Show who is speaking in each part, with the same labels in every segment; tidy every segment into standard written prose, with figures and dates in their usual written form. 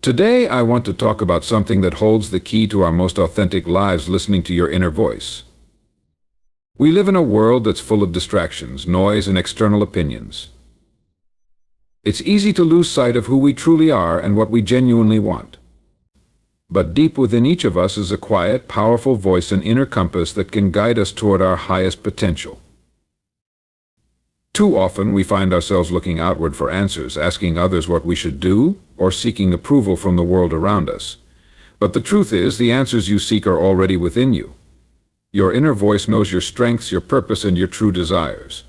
Speaker 1: Today, I want to talk about something that holds the key to our most authentic lives: listening to your inner voice. We live in a world that's full of distractions, noise, and external opinions. It's easy to lose sight of who we truly are and what we genuinely want. But deep within each of us is a quiet, powerful voice, an inner compass that can guide us toward our highest potential. Too often we find ourselves looking outward for answers, asking others what we should do, or seeking approval from the world around us. But the truth is, the answers you seek are already within you. Your inner voice knows your strengths, your purpose, and your true desires.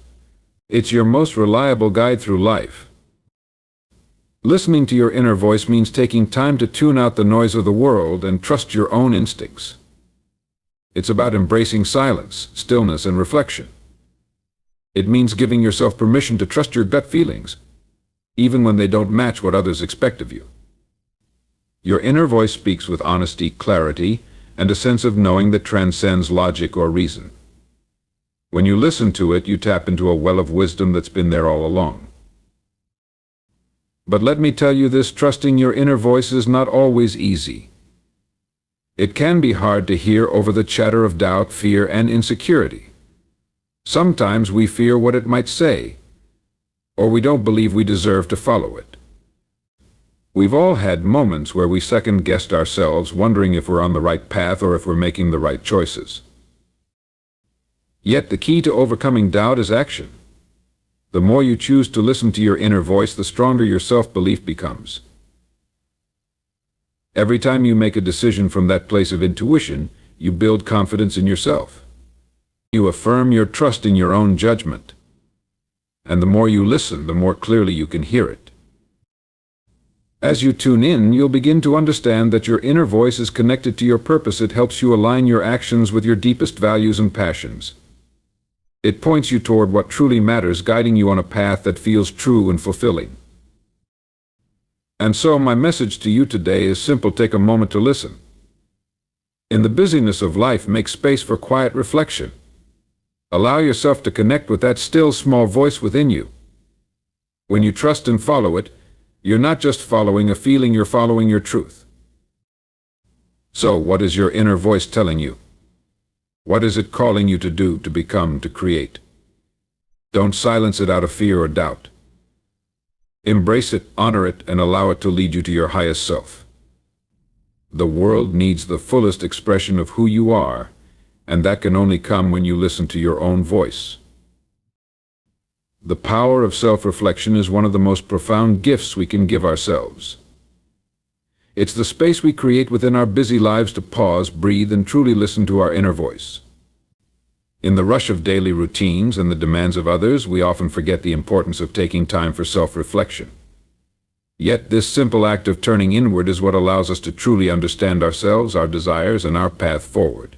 Speaker 1: It's your most reliable guide through life. Listening to your inner voice means taking time to tune out the noise of the world and trust your own instincts. It's about embracing silence, stillness, and reflection. It means giving yourself permission to trust your gut feelings, even when they don't match what others expect of you. Your inner voice speaks with honesty, clarity, and a sense of knowing that transcends logic or reason. When you listen to it, you tap into a well of wisdom that's been there all along. But let me tell you this: trusting your inner voice is not always easy. It can be hard to hear over the chatter of doubt, fear, and insecurity. Sometimes we fear what it might say, or we don't believe we deserve to follow it. We've all had moments where we second-guessed ourselves, wondering if we're on the right path or if we're making the right choices. Yet the key to overcoming doubt is action. The more you choose to listen to your inner voice, the stronger your self-belief becomes. Every time you make a decision from that place of intuition, you build confidence in yourself. You affirm your trust in your own judgment. And the more you listen, the more clearly you can hear it. As you tune in, you'll begin to understand that your inner voice is connected to your purpose. It helps you align your actions with your deepest values and passions. It points you toward what truly matters, guiding you on a path that feels true and fulfilling. And so my message to you today is simple: take a moment to listen. In the busyness of life, make space for quiet reflection. Allow yourself to connect with that still small voice within you. When you trust and follow it, you're not just following a feeling, you're following your truth. So, what is your inner voice telling you? What is it calling you to do, to become, to create? Don't silence it out of fear or doubt. Embrace it, honor it, and allow it to lead you to your highest self. The world needs the fullest expression of who you are, and that can only come when you listen to your own voice. The power of self-reflection is one of the most profound gifts we can give ourselves. It's the space we create within our busy lives to pause, breathe, and truly listen to our inner voice. In the rush of daily routines and the demands of others, we often forget the importance of taking time for self-reflection. Yet this simple act of turning inward is what allows us to truly understand ourselves, our desires, and our path forward.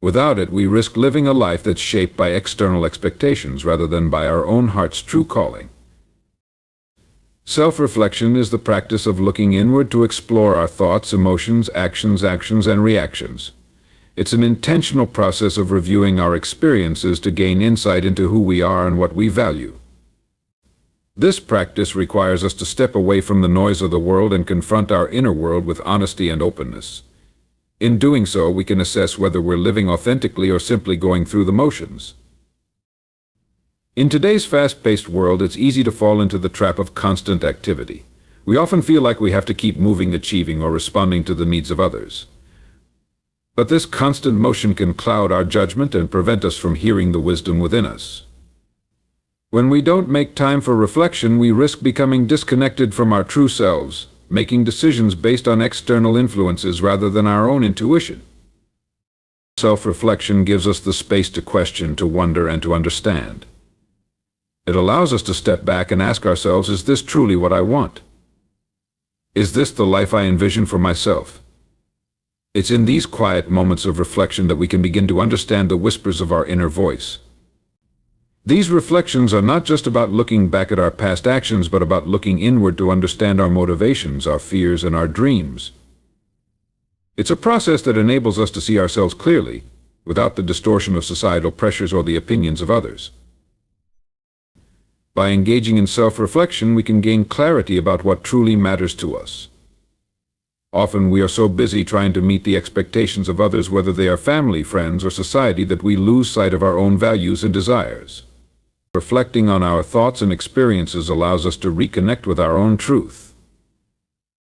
Speaker 1: Without it, we risk living a life that's shaped by external expectations rather than by our own heart's true calling. Self-reflection is the practice of looking inward to explore our thoughts, emotions, actions, and reactions. It's an intentional process of reviewing our experiences to gain insight into who we are and what we value. This practice requires us to step away from the noise of the world and confront our inner world with honesty and openness. In doing so, we can assess whether we're living authentically or simply going through the motions. In today's fast-paced world, it's easy to fall into the trap of constant activity. We often feel like we have to keep moving, achieving, or responding to the needs of others. But this constant motion can cloud our judgment and prevent us from hearing the wisdom within us. When we don't make time for reflection, we risk becoming disconnected from our true selves, making decisions based on external influences rather than our own intuition. Self-reflection gives us the space to question, to wonder, and to understand. It allows us to step back and ask ourselves, is this truly what I want? Is this the life I envision for myself? It's in these quiet moments of reflection that we can begin to understand the whispers of our inner voice. These reflections are not just about looking back at our past actions, but about looking inward to understand our motivations, our fears, and our dreams. It's a process that enables us to see ourselves clearly, without the distortion of societal pressures or the opinions of others. By engaging in self-reflection, we can gain clarity about what truly matters to us. Often we are so busy trying to meet the expectations of others, whether they are family, friends, or society, that we lose sight of our own values and desires. Reflecting on our thoughts and experiences allows us to reconnect with our own truth.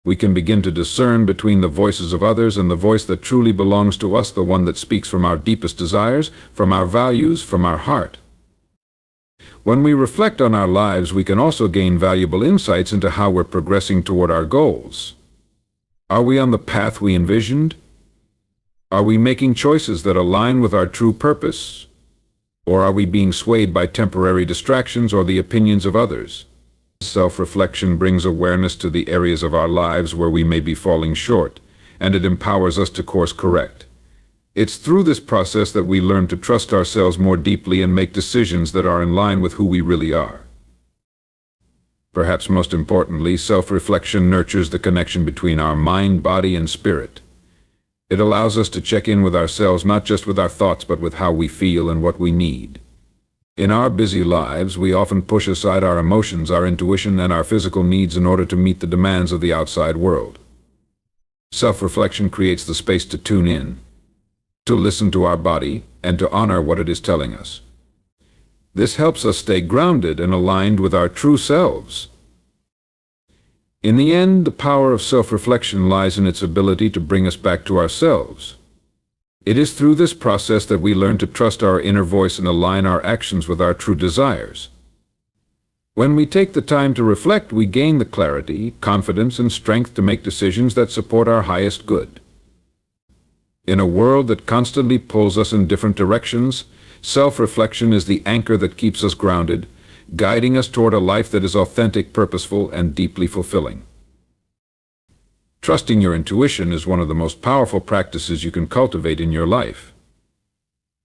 Speaker 1: We can begin to discern between the voices of others and the voice that truly belongs to us, the one that speaks from our deepest desires, from our values, from our heart. When we reflect on our lives, we can also gain valuable insights into how we're progressing toward our goals. Are we on the path we envisioned? Are we making choices that align with our true purpose? Or are we being swayed by temporary distractions or the opinions of others? Self-reflection brings awareness to the areas of our lives where we may be falling short, and it empowers us to course correct. It's through this process that we learn to trust ourselves more deeply and make decisions that are in line with who we really are. Perhaps most importantly, self-reflection nurtures the connection between our mind, body, and spirit. It allows us to check in with ourselves, not just with our thoughts, but with how we feel and what we need. In our busy lives, we often push aside our emotions, our intuition, and our physical needs in order to meet the demands of the outside world. Self-reflection creates the space to tune in, to listen to our body, and to honor what it is telling us. This helps us stay grounded and aligned with our true selves. In the end, the power of self-reflection lies in its ability to bring us back to ourselves. It is through this process that we learn to trust our inner voice and align our actions with our true desires. When we take the time to reflect, we gain the clarity, confidence, and strength to make decisions that support our highest good. In a world that constantly pulls us in different directions, self-reflection is the anchor that keeps us grounded, guiding us toward a life that is authentic, purposeful, and deeply fulfilling. Trusting your intuition is one of the most powerful practices you can cultivate in your life.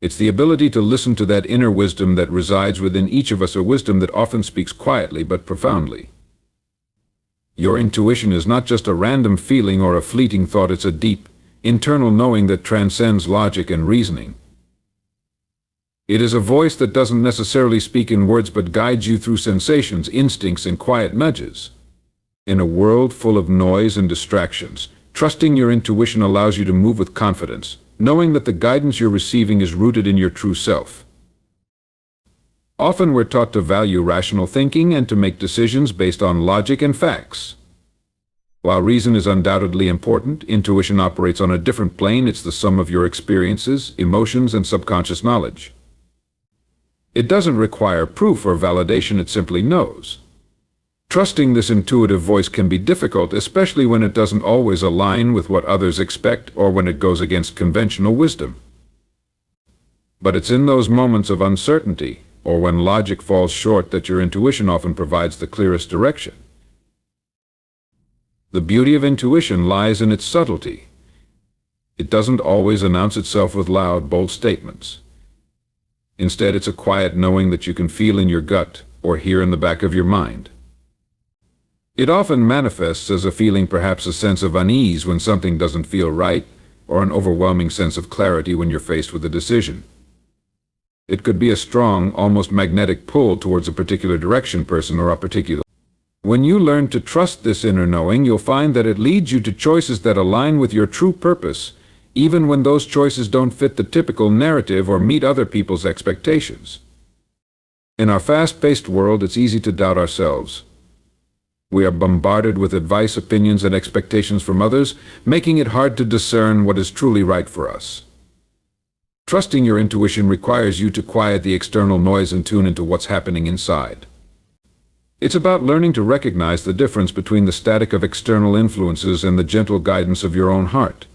Speaker 1: It's the ability to listen to that inner wisdom that resides within each of us, a wisdom that often speaks quietly but profoundly. Your intuition is not just a random feeling or a fleeting thought, it's a deep, internal knowing that transcends logic and reasoning. It is a voice that doesn't necessarily speak in words but guides you through sensations, instincts, and quiet nudges. In a world full of noise and distractions, trusting your intuition allows you to move with confidence, knowing that the guidance you're receiving is rooted in your true self. Often we're taught to value rational thinking and to make decisions based on logic and facts. While reason is undoubtedly important, intuition operates on a different plane. It's the sum of your experiences, emotions, and subconscious knowledge. It doesn't require proof or validation, it simply knows. Trusting this intuitive voice can be difficult, especially when it doesn't always align with what others expect or when it goes against conventional wisdom. But it's in those moments of uncertainty, or when logic falls short, that your intuition often provides the clearest direction. The beauty of intuition lies in its subtlety. It doesn't always announce itself with loud, bold statements. Instead, it's a quiet knowing that you can feel in your gut or hear in the back of your mind. It often manifests as a feeling, perhaps a sense of unease when something doesn't feel right, or an overwhelming sense of clarity when you're faced with a decision. It could be a strong, almost magnetic pull towards a particular direction, person, or a particular. When you learn to trust this inner knowing, you'll find that it leads you to choices that align with your true purpose, even when those choices don't fit the typical narrative or meet other people's expectations. In our fast-paced world, it's easy to doubt ourselves. We are bombarded with advice, opinions, and expectations from others, making it hard to discern what is truly right for us. Trusting your intuition requires you to quiet the external noise and tune into what's happening inside. It's about learning to recognize the difference between the static of external influences and the gentle guidance of your own heart.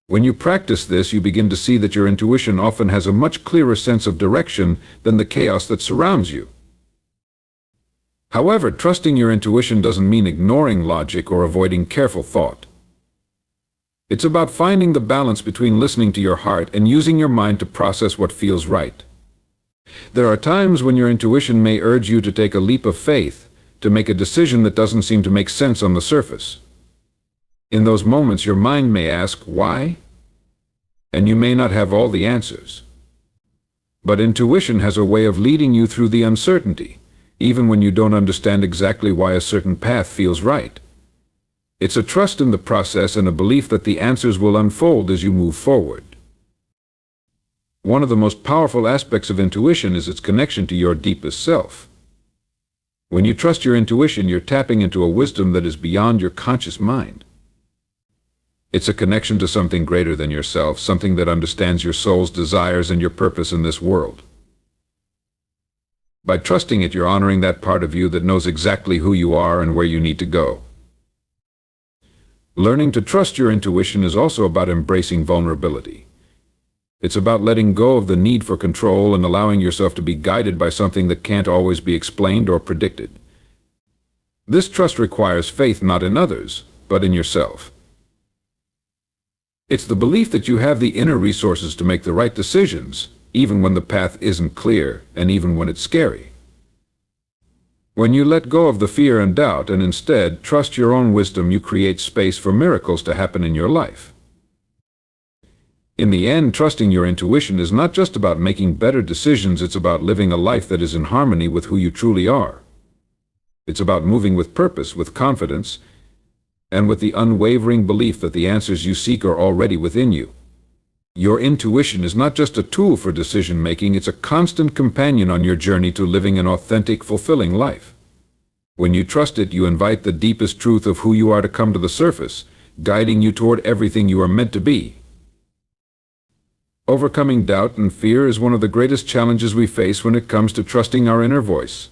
Speaker 1: When you practice this, you begin to see that your intuition often has a much clearer sense of direction than the chaos that surrounds you. However, trusting your intuition doesn't mean ignoring logic or avoiding careful thought. It's about finding the balance between listening to your heart and using your mind to process what feels right. There are times when your intuition may urge you to take a leap of faith, to make a decision that doesn't seem to make sense on the surface. In those moments, your mind may ask, why? And you may not have all the answers. But intuition has a way of leading you through the uncertainty, even when you don't understand exactly why a certain path feels right. It's a trust in the process and a belief that the answers will unfold as you move forward. One of the most powerful aspects of intuition is its connection to your deepest self. When you trust your intuition, you're tapping into a wisdom that is beyond your conscious mind. It's a connection to something greater than yourself, something that understands your soul's desires and your purpose in this world. By trusting it, you're honoring that part of you that knows exactly who you are and where you need to go. Learning to trust your intuition is also about embracing vulnerability. It's about letting go of the need for control and allowing yourself to be guided by something that can't always be explained or predicted. This trust requires faith not in others, but in yourself. It's the belief that you have the inner resources to make the right decisions, even when the path isn't clear and even when it's scary. When you let go of the fear and doubt and instead trust your own wisdom, you create space for miracles to happen in your life. In the end, trusting your intuition is not just about making better decisions, it's about living a life that is in harmony with who you truly are. It's about moving with purpose, with confidence, and with the unwavering belief that the answers you seek are already within you. Your intuition is not just a tool for decision-making, it's a constant companion on your journey to living an authentic, fulfilling life. When you trust it, you invite the deepest truth of who you are to come to the surface, guiding you toward everything you are meant to be. Overcoming doubt and fear is one of the greatest challenges we face when it comes to trusting our inner voice.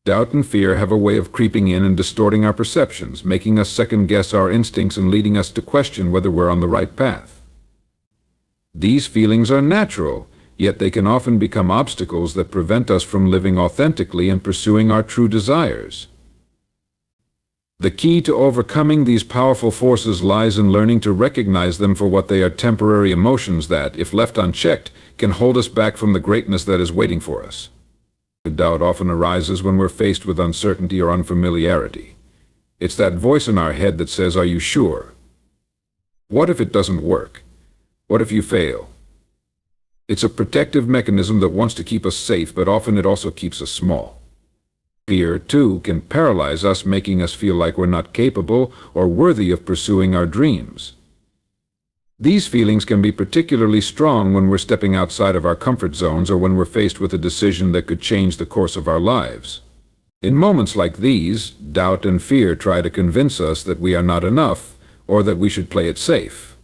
Speaker 1: Doubt and fear have a way of creeping in and distorting our perceptions, making us second-guess our instincts and leading us to question whether we're on the right path. These feelings are natural, yet they can often become obstacles that prevent us from living authentically and pursuing our true desires. The key to overcoming these powerful forces lies in learning to recognize them for what they are: temporary emotions that, if left unchecked, can hold us back from the greatness that is waiting for us. Doubt often arises when we're faced with uncertainty or unfamiliarity. It's that voice in our head that says, "Are you sure? What if it doesn't work? What if you fail?" It's a protective mechanism that wants to keep us safe, but often it also keeps us small. Fear, too, can paralyze us, making us feel like we're not capable or worthy of pursuing our dreams. These feelings can be particularly strong when we're stepping outside of our comfort zones or when we're faced with a decision that could change the course of our lives. In moments like these, doubt and fear try to convince us that we are not enough or that we should play it safe.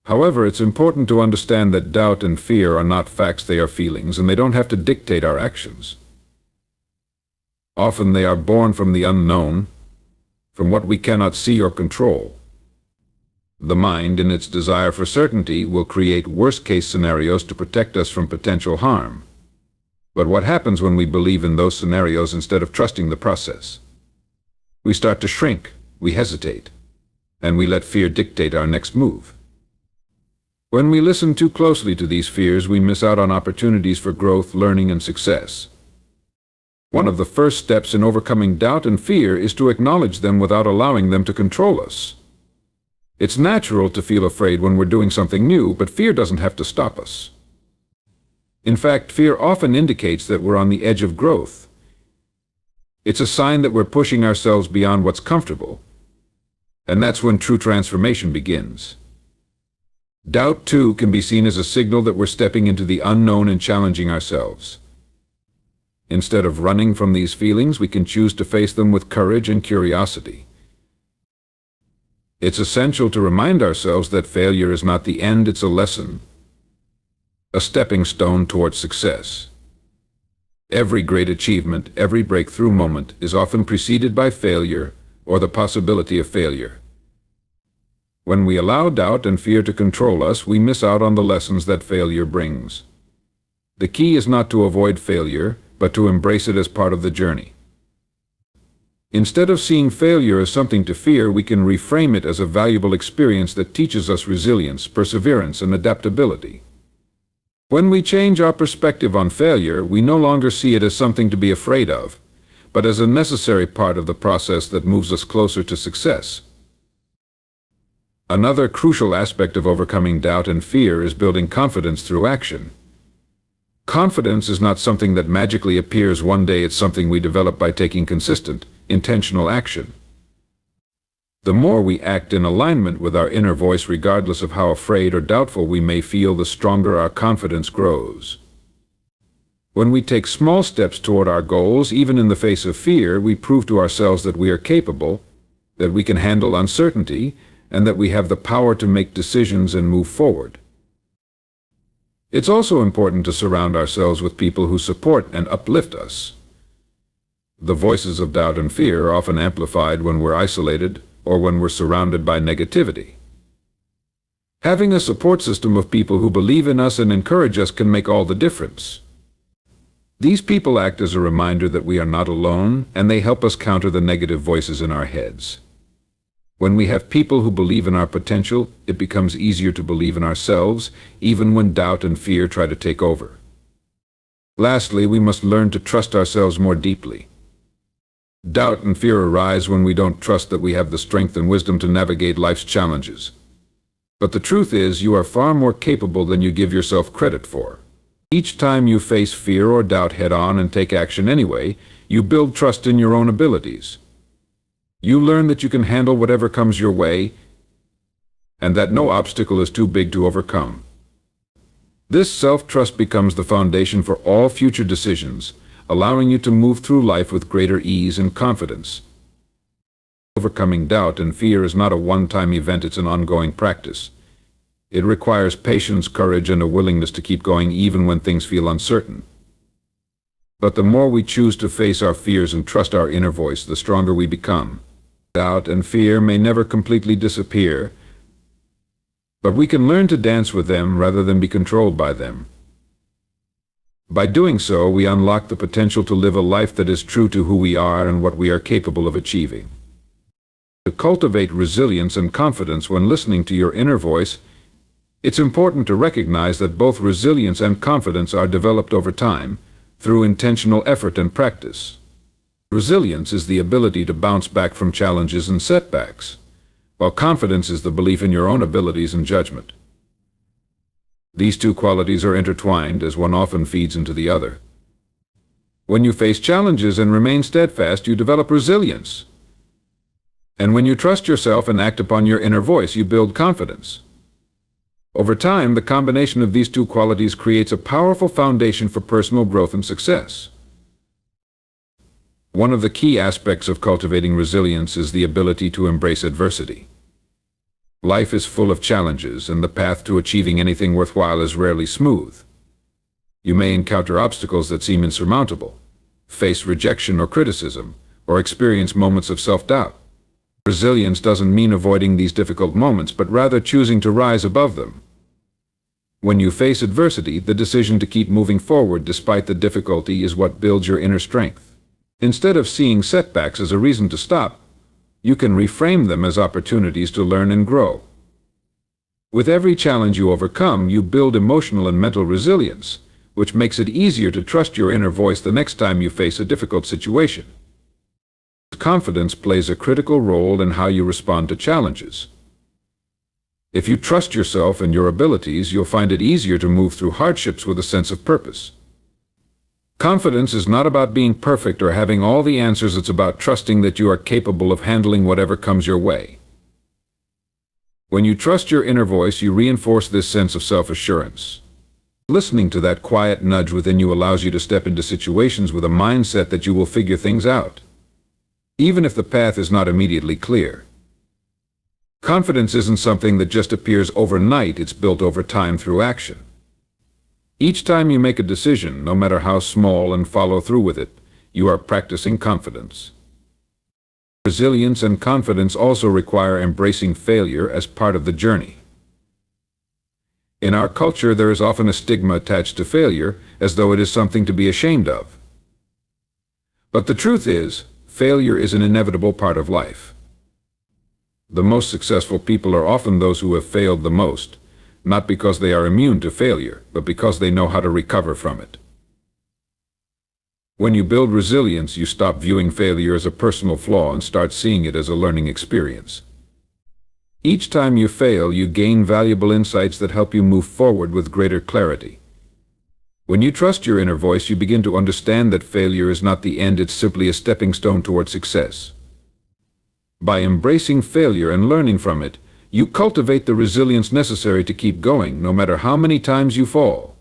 Speaker 1: However, it's important to understand that doubt and fear are not facts, they are feelings, and they don't have to dictate our actions. Often they are born from the unknown, from what we cannot see or control. The mind, in its desire for certainty, will create worst-case scenarios to protect us from potential harm. But what happens when we believe in those scenarios instead of trusting the process? We start to shrink, we hesitate, and we let fear dictate our next move. When we listen too closely to these fears, we miss out on opportunities for growth, learning, and success. One of the first steps in overcoming doubt and fear is to acknowledge them without allowing them to control us. It's natural to feel afraid when we're doing something new, but fear doesn't have to stop us. In fact, fear often indicates that we're on the edge of growth. It's a sign that we're pushing ourselves beyond what's comfortable, and that's when true transformation begins. Doubt, too, can be seen as a signal that we're stepping into the unknown and challenging ourselves. Instead of running from these feelings, we can choose to face them with courage and curiosity. It's essential to remind ourselves that failure is not the end, it's a lesson, a stepping stone towards success. Every great achievement, every breakthrough moment is often preceded by failure or the possibility of failure. When we allow doubt and fear to control us, we miss out on the lessons that failure brings. The key is not to avoid failure, but to embrace it as part of the journey. Instead of seeing failure as something to fear, we can reframe it as a valuable experience that teaches us resilience, perseverance, and adaptability. When we change our perspective on failure, we no longer see it as something to be afraid of, but as a necessary part of the process that moves us closer to success. Another crucial aspect of overcoming doubt and fear is building confidence through action. Confidence is not something that magically appears one day, it's something we develop by taking consistent, intentional action. The more we act in alignment with our inner voice, regardless of how afraid or doubtful we may feel, the stronger our confidence grows. When we take small steps toward our goals, even in the face of fear, we prove to ourselves that we are capable, that we can handle uncertainty, and that we have the power to make decisions and move forward. It's also important to surround ourselves with people who support and uplift us. The voices of doubt and fear are often amplified when we're isolated or when we're surrounded by negativity. Having a support system of people who believe in us and encourage us can make all the difference. These people act as a reminder that we are not alone, and they help us counter the negative voices in our heads. When we have people who believe in our potential, it becomes easier to believe in ourselves, even when doubt and fear try to take over. Lastly, we must learn to trust ourselves more deeply. Doubt and fear arise when we don't trust that we have the strength and wisdom to navigate life's challenges. But the truth is, you are far more capable than you give yourself credit for. Each time you face fear or doubt head-on and take action anyway, you build trust in your own abilities. You learn that you can handle whatever comes your way, and that no obstacle is too big to overcome. This self-trust becomes the foundation for all future decisions, allowing you to move through life with greater ease and confidence. Overcoming doubt and fear is not a one-time event, it's an ongoing practice. It requires patience, courage, and a willingness to keep going even when things feel uncertain. But the more we choose to face our fears and trust our inner voice, the stronger we become. Doubt and fear may never completely disappear, but we can learn to dance with them rather than be controlled by them. By doing so, we unlock the potential to live a life that is true to who we are and what we are capable of achieving. To cultivate resilience and confidence when listening to your inner voice, it's important to recognize that both resilience and confidence are developed over time through intentional effort and practice. Resilience is the ability to bounce back from challenges and setbacks, while confidence is the belief in your own abilities and judgment. These two qualities are intertwined, as one often feeds into the other. When you face challenges and remain steadfast, you develop resilience. And when you trust yourself and act upon your inner voice, you build confidence. Over time, the combination of these two qualities creates a powerful foundation for personal growth and success. One of the key aspects of cultivating resilience is the ability to embrace adversity. Life is full of challenges, and the path to achieving anything worthwhile is rarely smooth. You may encounter obstacles that seem insurmountable, face rejection or criticism, or experience moments of self-doubt. Resilience doesn't mean avoiding these difficult moments, but rather choosing to rise above them. When you face adversity, the decision to keep moving forward despite the difficulty is what builds your inner strength. Instead of seeing setbacks as a reason to stop, you can reframe them as opportunities to learn and grow. With every challenge you overcome, you build emotional and mental resilience, which makes it easier to trust your inner voice the next time you face a difficult situation. Confidence plays a critical role in how you respond to challenges. If you trust yourself and your abilities, you'll find it easier to move through hardships with a sense of purpose. Confidence is not about being perfect or having all the answers, it's about trusting that you are capable of handling whatever comes your way. When you trust your inner voice, you reinforce this sense of self-assurance. Listening to that quiet nudge within you allows you to step into situations with a mindset that you will figure things out, even if the path is not immediately clear. Confidence isn't something that just appears overnight, it's built over time through action. Each time you make a decision, no matter how small, and follow through with it, you are practicing confidence. Resilience and confidence also require embracing failure as part of the journey. In our culture, there is often a stigma attached to failure, as though it is something to be ashamed of. But the truth is, failure is an inevitable part of life. The most successful people are often those who have failed the most, not because they are immune to failure, but because they know how to recover from it. When you build resilience, you stop viewing failure as a personal flaw and start seeing it as a learning experience. Each time you fail, you gain valuable insights that help you move forward with greater clarity. When you trust your inner voice, you begin to understand that failure is not the end, it's simply a stepping stone toward success. By embracing failure and learning from it, you cultivate the resilience necessary to keep going, no matter how many times you fall.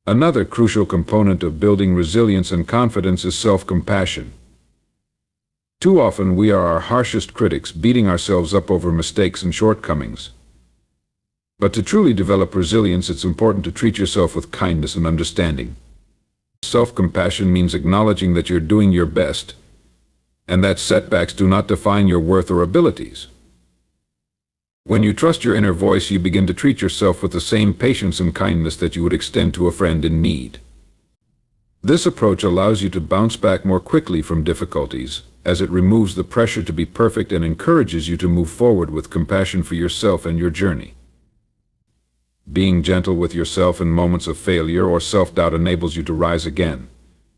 Speaker 1: Another crucial component of building resilience and confidence is self-compassion. Too often we are our harshest critics, beating ourselves up over mistakes and shortcomings. But to truly develop resilience, it's important to treat yourself with kindness and understanding. Self-compassion means acknowledging that you're doing your best, and that setbacks do not define your worth or abilities. When you trust your inner voice, you begin to treat yourself with the same patience and kindness that you would extend to a friend in need. This approach allows you to bounce back more quickly from difficulties, as it removes the pressure to be perfect and encourages you to move forward with compassion for yourself and your journey. Being gentle with yourself in moments of failure or self-doubt enables you to rise again,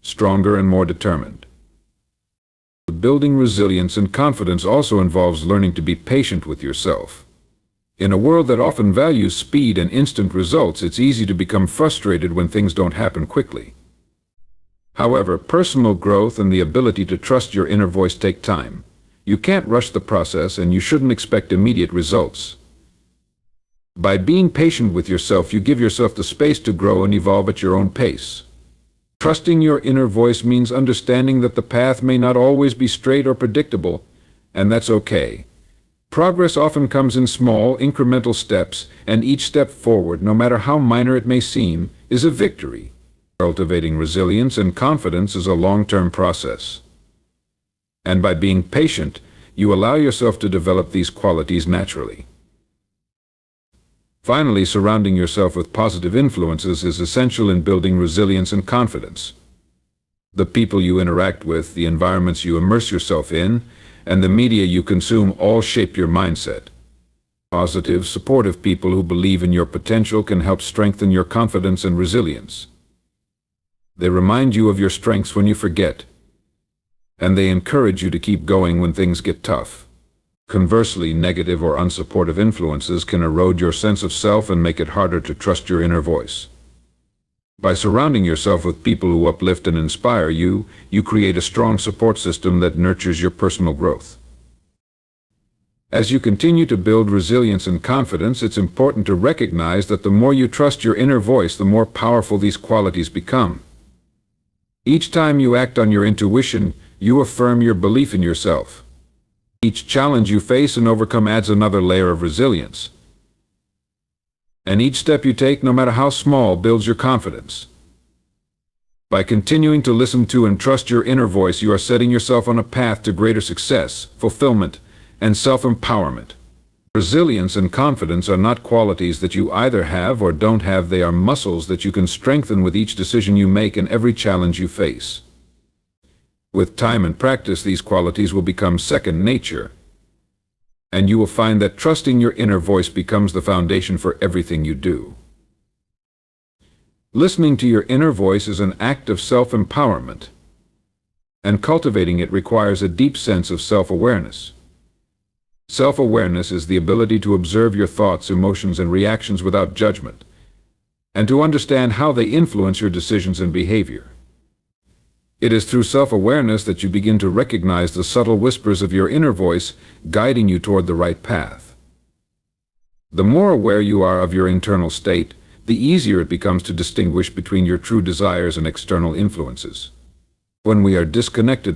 Speaker 1: stronger and more determined. Building resilience and confidence also involves learning to be patient with yourself. In a world that often values speed and instant results, it's easy to become frustrated when things don't happen quickly. However, personal growth and the ability to trust your inner voice take time. You can't rush the process, and you shouldn't expect immediate results. By being patient with yourself, you give yourself the space to grow and evolve at your own pace. Trusting your inner voice means understanding that the path may not always be straight or predictable, and that's okay. Progress often comes in small, incremental steps, and each step forward, no matter how minor it may seem, is a victory. Cultivating resilience and confidence is a long-term process. And by being patient, you allow yourself to develop these qualities naturally. Finally, surrounding yourself with positive influences is essential in building resilience and confidence. The people you interact with, the environments you immerse yourself in, and the media you consume all shape your mindset. Positive, supportive people who believe in your potential can help strengthen your confidence and resilience. They remind you of your strengths when you forget, and they encourage you to keep going when things get tough. Conversely, negative or unsupportive influences can erode your sense of self and make it harder to trust your inner voice. By surrounding yourself with people who uplift and inspire you, you create a strong support system that nurtures your personal growth. As you continue to build resilience and confidence, it's important to recognize that the more you trust your inner voice, the more powerful these qualities become. Each time you act on your intuition, you affirm your belief in yourself. Each challenge you face and overcome adds another layer of resilience. And each step you take, no matter how small, builds your confidence. By continuing to listen to and trust your inner voice, you are setting yourself on a path to greater success, fulfillment, and self-empowerment. Resilience and confidence are not qualities that you either have or don't have. They are muscles that you can strengthen with each decision you make and every challenge you face. With time and practice, these qualities will become second nature, and you will find that trusting your inner voice becomes the foundation for everything you do. Listening to your inner voice is an act of self-empowerment, and cultivating it requires a deep sense of self-awareness. Self-awareness is the ability to observe your thoughts, emotions, and reactions without judgment, and to understand how they influence your decisions and behavior. It is through self-awareness that you begin to recognize the subtle whispers of your inner voice, guiding you toward the right path. The more aware you are of your internal state, the easier it becomes to distinguish between your true desires and external influences. When we are disconnected